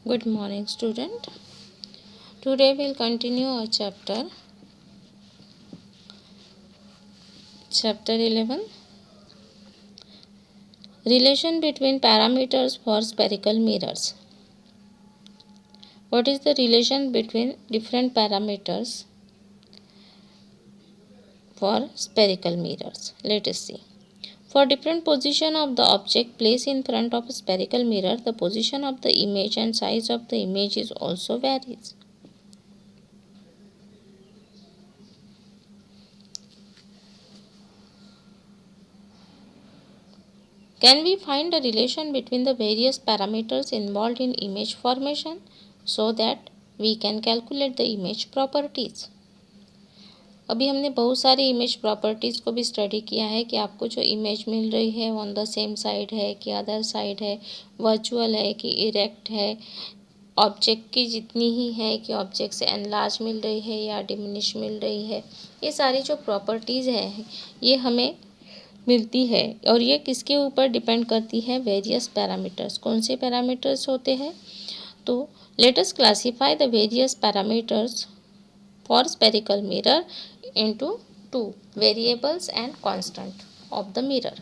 Good morning, student. Today we'll continue our chapter 11, relation between parameters for spherical mirrors. What is the relation between different parameters for spherical mirrors? Let us see. For different position of the object placed in front of a spherical mirror, the position of the image and size of the image is also varies. Can we find a relation between the various parameters involved in image formation so that we can calculate the image properties? अभी हमने बहुत सारी image properties को भी study किया है कि आपको जो इमेज मिल रही है ऑन द सेम साइड है कि अदर साइड है, वर्चुअल है कि इरेक्ट है, ऑब्जेक्ट की जितनी ही है कि ऑब्जेक्ट से एनलार्ज मिल रही है या डिमिनिश मिल रही है। ये सारी जो प्रॉपर्टीज़ है ये हमें मिलती है और ये किसके ऊपर डिपेंड करती है? Various parameters. कौन से पैरामीटर्स होते हैं? तो let us classify the various parameters for spherical mirror into two variables and constant of the mirror.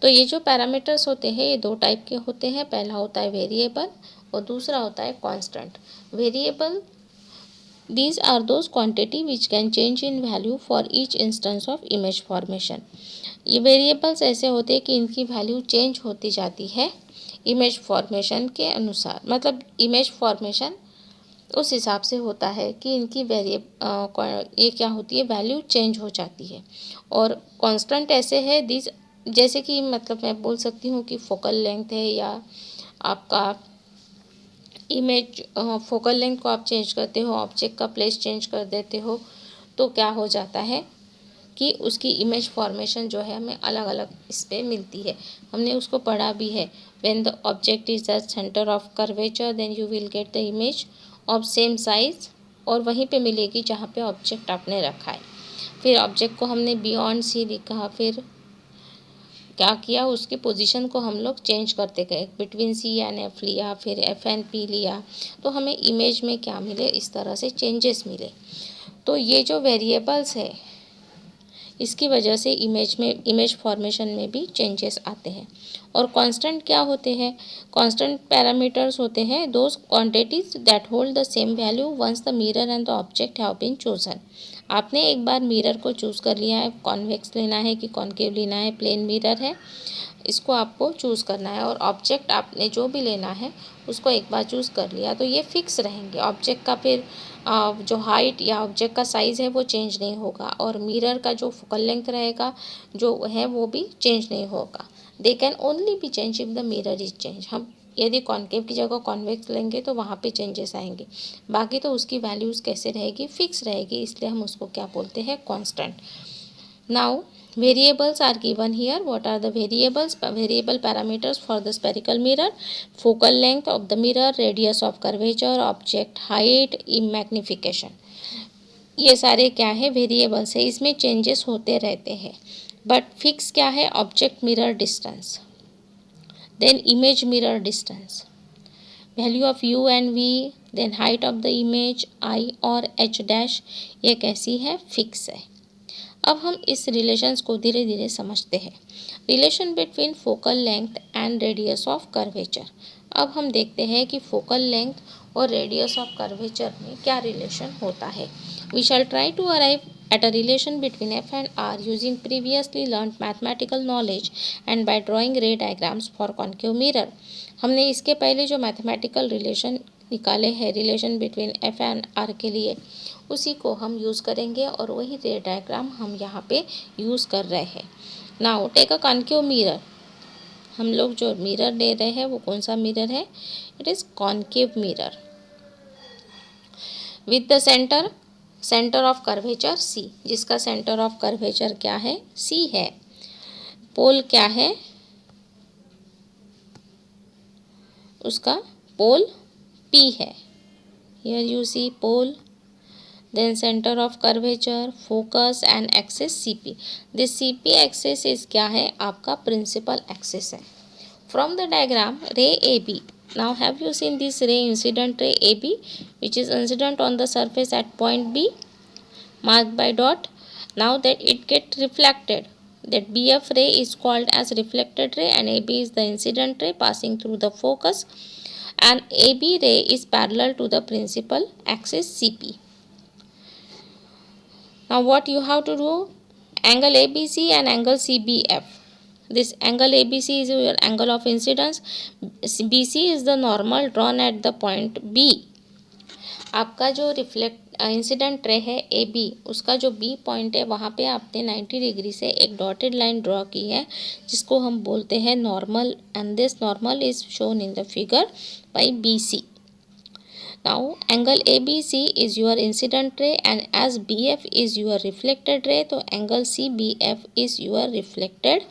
तो ये जो पैरामीटर्स होते हैं ये दो टाइप के होते हैं। पहला होता है वेरिएबल और दूसरा होता है constant. Variable these are those quantity which can change in value for each instance of image formation. ये वेरिएबल्स ऐसे होते हैं कि इनकी वैल्यू चेंज होती जाती है इमेज फॉर्मेशन के अनुसार। मतलब इमेज फॉर्मेशन उस हिसाब से होता है कि इनकी ये क्या होती है, वैल्यू चेंज हो जाती है। और कांस्टेंट ऐसे है दिस, जैसे कि मतलब मैं बोल सकती हूँ कि फोकल लेंथ है या आपका इमेज फोकल लेंथ को आप चेंज करते हो, ऑब्जेक्ट का प्लेस चेंज कर देते हो तो क्या हो जाता है कि उसकी इमेज फॉर्मेशन जो है हमें अलग अलग इस पर मिलती है। हमने उसको पढ़ा भी है। When the object is the centre of curvature then you will get the image of same size, और वहीं पे मिलेगी जहाँ पे ऑब्जेक्ट आपने रखा है। फिर ऑब्जेक्ट को हमने बियॉन्ड सी लिखा, फिर क्या किया, उसकी पोजीशन को हम लोग चेंज करते गए, बिटवीन सी एंड एफ लिया, फिर एफ एंड पी लिया, तो हमें इमेज में क्या मिले, इस तरह से चेंजेस मिले। तो ये जो वेरिएबल्स है इसकी वजह से इमेज फॉर्मेशन में भी चेंजेस आते हैं। और कांस्टेंट क्या होते हैं? कांस्टेंट पैरामीटर्स होते हैं those quantities that hold the same value once the mirror and the object have been chosen. आपने एक बार मिरर को चूज़ कर लिया है, कॉन्वेक्स लेना है कि कॉन्केव लेना है, प्लेन मिरर है, इसको आपको चूज़ करना है। और ऑब्जेक्ट आपने जो भी लेना है उसको एक बार चूज़ कर लिया तो ये फिक्स रहेंगे। ऑब्जेक्ट का फिर जो हाइट या ऑब्जेक्ट का साइज़ है वो चेंज नहीं होगा, और मिरर का जो फोकल लेंथ रहेगा जो है वो भी चेंज नहीं होगा। They can only B change if the mirror is change. हम यदि कॉन्केव की जगह कॉन्वेक्स लेंगे तो वहाँ पे चेंजेस आएंगे, बाकी तो उसकी वैल्यूज़ कैसे रहेगी, फिक्स रहेगी, इसलिए हम उसको क्या बोलते हैं, constant. Now variables are given here. What are the variables? Variable parameters for the spherical mirror: focal length of the mirror, radius of curvature, object height, magnification. ये सारे क्या है, वेरिएबल्स है, इसमें चेंजेस होते रहते हैं। बट फिक्स क्या है, object mirror distance, then image mirror distance, value of U and V, then height of the image I और एच डैश, ये कैसी है, फिक्स है। अब हम इस रिलेशंस को धीरे धीरे समझते हैं। Relation between focal length and radius of curvature. अब हम देखते हैं कि फोकल लेंथ और रेडियस ऑफ कर्वेचर में क्या रिलेशन होता है। We shall try to arrive at a relation between f and r using previously learned mathematical knowledge and by drawing ray diagrams for concave mirror. हमने इसके पहले जो mathematical relation निकाले हैं relation between F and R के लिए, उसी को हम यूज़ करेंगे और वही रे डायग्राम हम यहाँ पे यूज़ कर रहे हैं। Now take a concave mirror. हम लोग जो मिरर ले रहे हैं वो कौन सा मिरर है, it is concave mirror with the centre of curvature C, जिसका सेंटर ऑफ कर्वेचर क्या है, सी है। पोल क्या है, उसका पोल पी है। Here you see pole, then center of curvature, focus and axis CP. this CP axis is क्या है, आपका principal axis है। from the diagram ray AB Now have you seen this ray, incident ray AB, which is incident on the surface at point B marked by dot? Now that it get reflected, that BF ray is called as reflected ray and AB is the incident ray passing through the focus, and AB ray is parallel to the principal axis CP. Now what you have to do? Angle ABC and angle CBF. This angle ABC is your angle of incidence. BC is the normal drawn at the point B. आपका जो incident ray है A B, उसका जो B point है वहाँ पे आपने 90 degree से एक डॉटेड लाइन ड्रॉ की है जिसको हम बोलते हैं normal, and this normal is shown in the figure by B C. Now angle ABC is your incident ray and as BF is your reflected ray, तो angle CBF is your reflected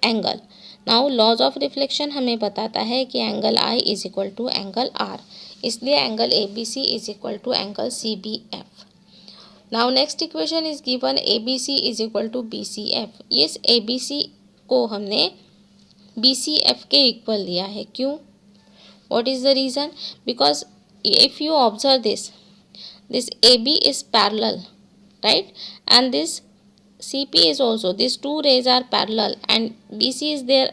angle. Now laws of reflection हमें बताता है कि angle I is equal to angle R, इसलिए angle ABC is equal to angle CBF. Now next equation is given ABC is equal to BCF. Yes, ABC को हमने BCF के equal लिया है. क्यों? What is the reason? Because if you observe this AB is parallel, right, and this CP is also, these two rays are parallel and BC is their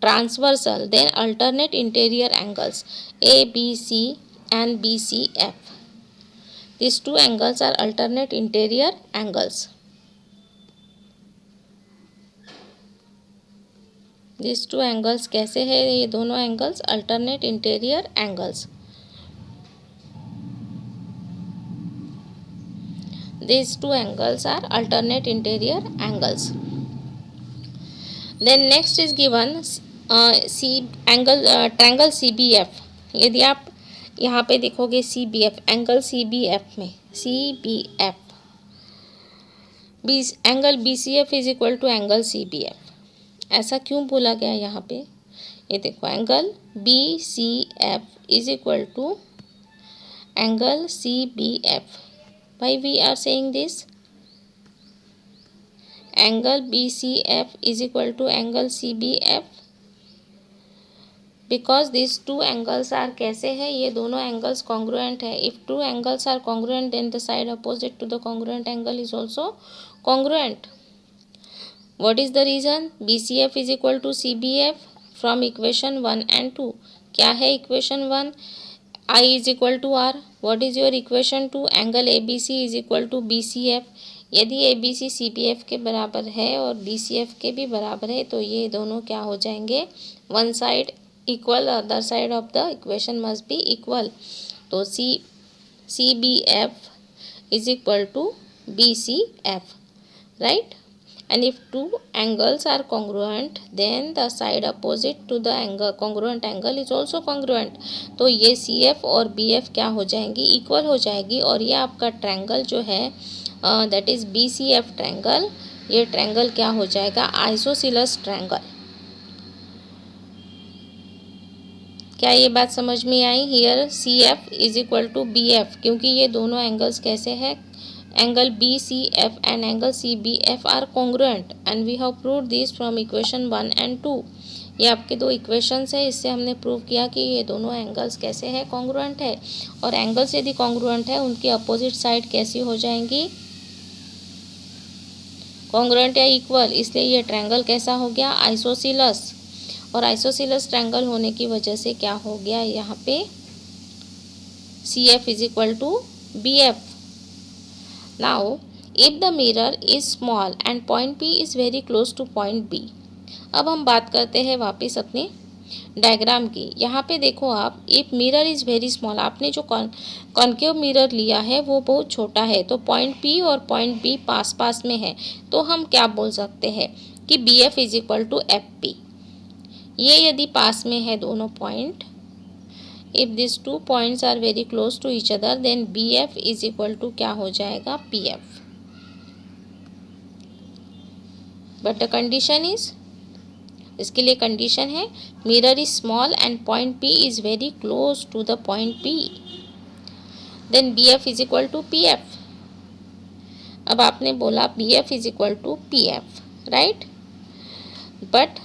transversal, then alternate interior angles ABC and BCF. These two angles are alternate interior angles. These two angles कैसे है? ये दोनों angles alternate interior angles. These two angles are alternate interior angles. Then next is given triangle CBF. यदि आप यहाँ पे देखोगे CBF, angle CBF में CBF, angle BCF is equal to angle CBF. ऐसा क्यों बोला गया यहाँ पे? ये देखो, angle BCF is equal to angle CBF. Why we are saying this? Angle BCF is equal to angle CBF because these two angles are कैसे है? ये दोनों angles congruent है. If two angles are congruent, then the side opposite to the congruent angle is also congruent. What is the reason? BCF is equal to CBF from equation 1 and 2. क्या है equation 1? I is equal to R. What is your equation 2? Angle ABC is equal to BCF. यदि ABC CBF के बराबर है और BCF के भी बराबर है तो ये दोनों क्या हो जाएंगे? One side equal, other side of the equation must be equal. तो CBF is equal to BCF, right? And if two angles are congruent, then the side opposite to the angle congruent angle is also congruent. तो ये CF और BF क्या हो जाएंगी? Equal हो जाएगी. और ये आपका ट्रायंगल जो है दैट इज BCF ट्रायंगल, ये ट्रायंगल क्या हो जाएगा? Isosceles triangle. क्या ये बात समझ में आई? Here CF is equal to BF, क्योंकि ये दोनों एंगल्स कैसे हैं? Angle BCF and angle CBF are congruent and we have proved this from equation 1 and 2. ये आपके दो इक्वेशंस है, इससे हमने प्रूव किया कि ये दोनों एंगल्स कैसे हैं? कॉन्ग्रुएंट है. और एंगल्स यदि कॉन्ग्रुएंट है उनकी अपोजिट साइड कैसी हो जाएंगी? कॉन्ग्रुएंट या इक्वल. इसलिए ये ट्रायंगल कैसा हो गया? आइसोसीलस. और आइसोसीलस ट्रायंगल होने की वजह से क्या हो गया? यहाँ पे CF is equal to BF. Now, if the mirror is small and point P is very close to point B. अब हम बात करते हैं वापस अपने डायग्राम की. यहाँ पे देखो आप, if mirror is very small, आपने जो कॉन्केव मिरर लिया है वो बहुत छोटा है, तो पॉइंट P और पॉइंट B पास पास में है, तो हम क्या बोल सकते हैं कि BF is equal to FP. ये यदि पास में है दोनों point, if these two points are very close to each other, then BF is equal to क्या हो जाएगा? PF. But the condition is, इसके लिए कंडीशन है mirror is small and point P is very close to the point P, then BF is equal to PF. अब आपने बोला BF is equal to PF, right? But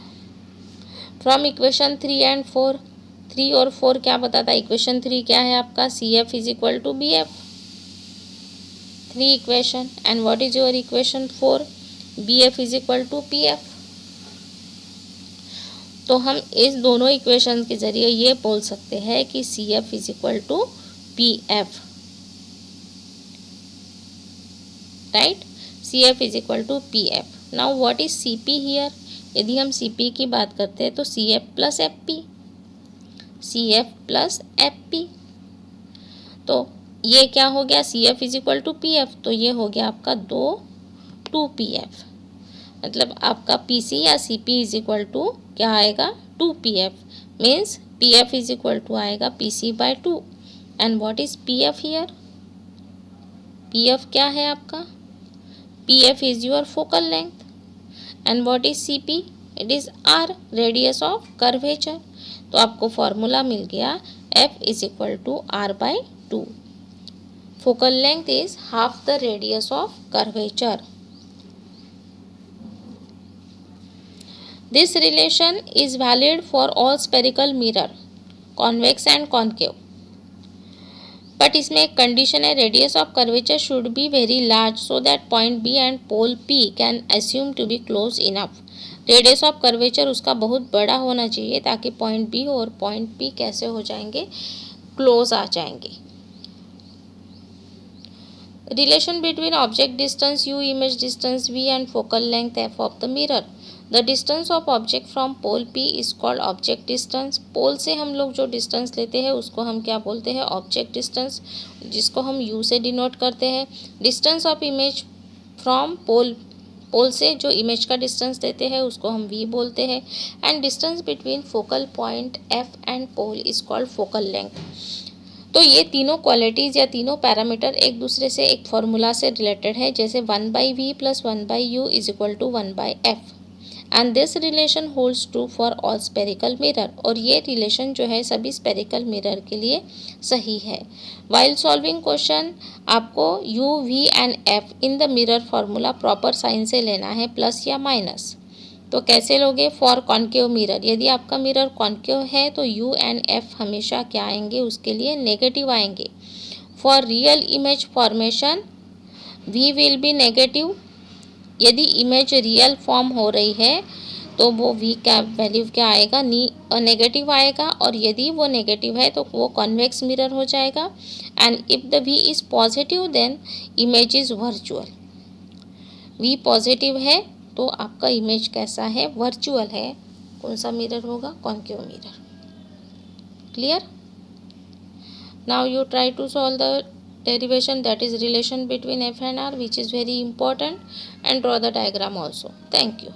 from equation 3 and 4, 3 और 4 क्या बताता है? इक्वेशन 3 क्या है आपका? CF is equal to BF, 3 equation. And what is your equation 4? BF is equal to PF। तो हम इस दोनों इक्वेशन के जरिए ये बोल सकते हैं कि CF is equal to PF, right? CF is equal to PF। Now what is CP here? यदि हम CP की बात करते हैं तो CF plus FP, CF plus FP। तो ये क्या हो गया? CF is equal to PF, तो ये हो गया आपका 2PF। मतलब आपका PC या CP इज इक्वल टू क्या आएगा? 2PF। Means PF is equal to आएगा PC बाय 2। And what is PF here? PF क्या है आपका? PF is your focal length. And what is CP? It is R, radius of curvature. तो आपको formula मिल गया F is equal to R बाय 2। Focal length is half the radius of curvature. This relation is valid for all spherical mirror, convex and concave. But इसमें एक condition है, radius of curvature should be very large so that point B and pole P can assume to be close enough. Radius of curvature उसका बहुत बड़ा होना चाहिए ताकि point B और पॉइंट पी कैसे हो जाएंगे? क्लोज आ जाएंगे। Relation between object distance u, image distance v and focal length f of the mirror. The distance of object from pole P is called object distance. पोल से हम लोग जो डिस्टेंस लेते हैं उसको हम क्या बोलते हैं? ऑब्जेक्ट डिस्टेंस, जिसको हम U से डिनोट करते हैं। Distance of image from pole से जो इमेज का डिस्टेंस देते हैं उसको हम V बोलते हैं। And distance between focal point F and pole is called focal length. तो ये तीनों क्वालिटीज़ या तीनों पैरामीटर एक दूसरे से एक फॉर्मूला से रिलेटेड है, जैसे 1/V plus 1/U is equal to 1/F। And this relation holds true for all spherical mirror. और ये रिलेशन जो है सभी स्पेरिकल मिरर के लिए सही है। वाइल सॉल्विंग क्वेश्चन आपको U, V and F in the mirror formula proper sign से लेना है, प्लस या माइनस। तो कैसे लोगे? फॉर कॉन्केव मिरर, यदि आपका मिरर कॉन्केव है तो U एंड F हमेशा क्या आएंगे? उसके लिए नेगेटिव आएंगे। For real image formation V will be negative. यदि इमेज रियल फॉर्म हो रही है तो वो V का वैल्यू क्या आएगा? नेगेटिव आएगा। और यदि वो नेगेटिव है तो वो कॉन्वेक्स मिरर हो जाएगा। And if the V is positive then image is virtual. V positive है तो आपका इमेज कैसा है? वर्चुअल है। कौन सा मिरर होगा? Concave mirror. Clear? Now you try to solve the derivation, that is relation between F and R, which is very important, and draw the diagram also. Thank you.